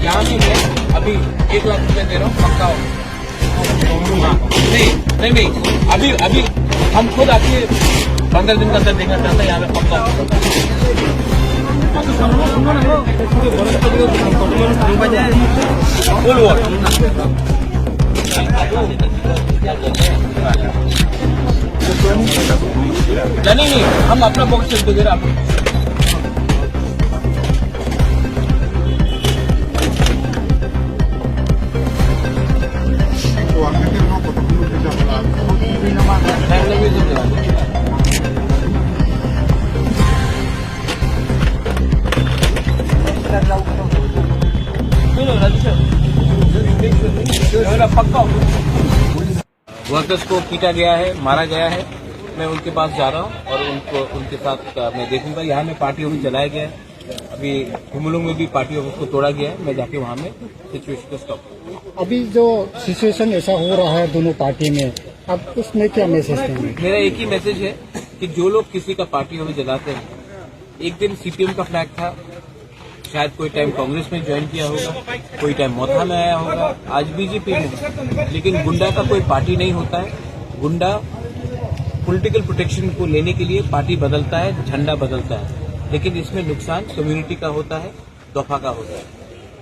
यहाँ भी मैं अभी 1 लाख रुपए दे रहा हूँ, पक्का हो। नहीं अभी हम खुद आपके 15 दिन का अंदर देखना चाहते हैं, यहाँ पे पक्का फुल वॉट। नहीं हम अपना पॉकेट से दे रहे आपको। वर्कर्स को पीटा गया है, मारा गया है। मैं उनके पास जा रहा हूँ और उनके साथ मैं देखूंगा। यहाँ में पार्टी ऑफिस जलाया गया है, अभी हुमुलुंग में भी पार्टी ऑफिस को तोड़ा गया है। मैं जाके वहाँ में सिचुएशन को स्टॉप। अभी जो सिचुएशन ऐसा हो रहा है दोनों पार्टी में, अब उसमें क्या मैसेज देंगे? मेरा एक ही मैसेज है कि जो लोग किसी का पार्टी ऑफिस जलाते हैं, एक दिन सीपीएम का फ्लैग था, शायद कोई टाइम कांग्रेस में ज्वाइन किया होगा, कोई टाइम मोथा में आया होगा, आज बीजेपी में। लेकिन गुंडा का कोई पार्टी नहीं होता है। गुंडा पॉलिटिकल प्रोटेक्शन को लेने के लिए पार्टी बदलता है, झंडा बदलता है, लेकिन इसमें नुकसान कम्युनिटी का होता है, दफा का होता है।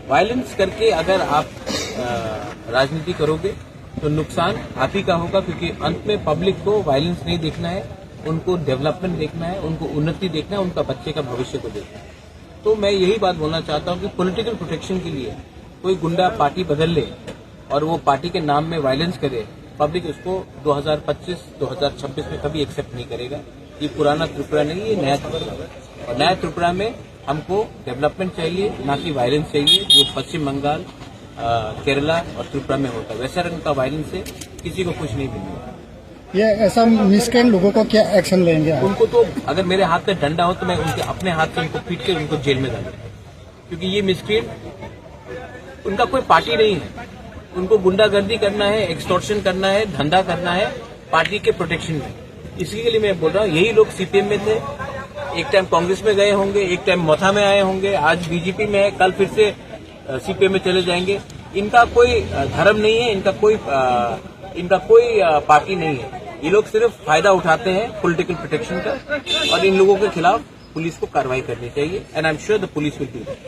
वायलेंस करके अगर आप राजनीति करोगे तो नुकसान आप ही का होगा, क्योंकि अंत में पब्लिक को वायलेंस नहीं देखना है, उनको डेवलपमेंट देखना है, उनको उन्नति देखना है, उनका बच्चे का भविष्य को देखना है। तो मैं यही बात बोलना चाहता हूं कि पॉलिटिकल प्रोटेक्शन के लिए कोई गुंडा पार्टी बदल ले और वो पार्टी के नाम में वायलेंस करे, पब्लिक उसको 2025-2026 में कभी एक्सेप्ट नहीं करेगा। ये पुराना त्रिपुरा नहीं, ये नया त्रिपुरा है। और नया त्रिपुरा में हमको डेवलपमेंट चाहिए, ना कि वायलेंस चाहिए, जो पश्चिम बंगाल, केरला और त्रिपुरा में होता है। वैसा रंग का वायलेंस से किसी को कुछ नहीं मिलेगा। ये ऐसा मिसक्रेंट लोगों को क्या एक्शन लेंगे? उनको तो अगर मेरे हाथ में डंडा हो तो मैं उनके अपने हाथ से उनको पीट के उनको जेल में डालूंगा, क्योंकि ये मिसक्रेंट उनका कोई पार्टी नहीं है। उनको गुंडागर्दी करना है, एक्सटॉर्शन करना है, धंधा करना है पार्टी के प्रोटेक्शन में। इसी के लिए मैं बोल रहा हूँ, यही लोग सीपीएम में थे, एक टाइम कांग्रेस में गए होंगे, एक टाइम मोथा में आए होंगे, आज बीजेपी में है, कल फिर से सीपीएम में चले जाएंगे। इनका कोई धर्म नहीं है, इनका कोई पार्टी नहीं है। ये लोग सिर्फ फायदा उठाते हैं पॉलिटिकल प्रोटेक्शन का, और इन लोगों के खिलाफ पुलिस को कार्रवाई करनी चाहिए। And I am sure the police will do that.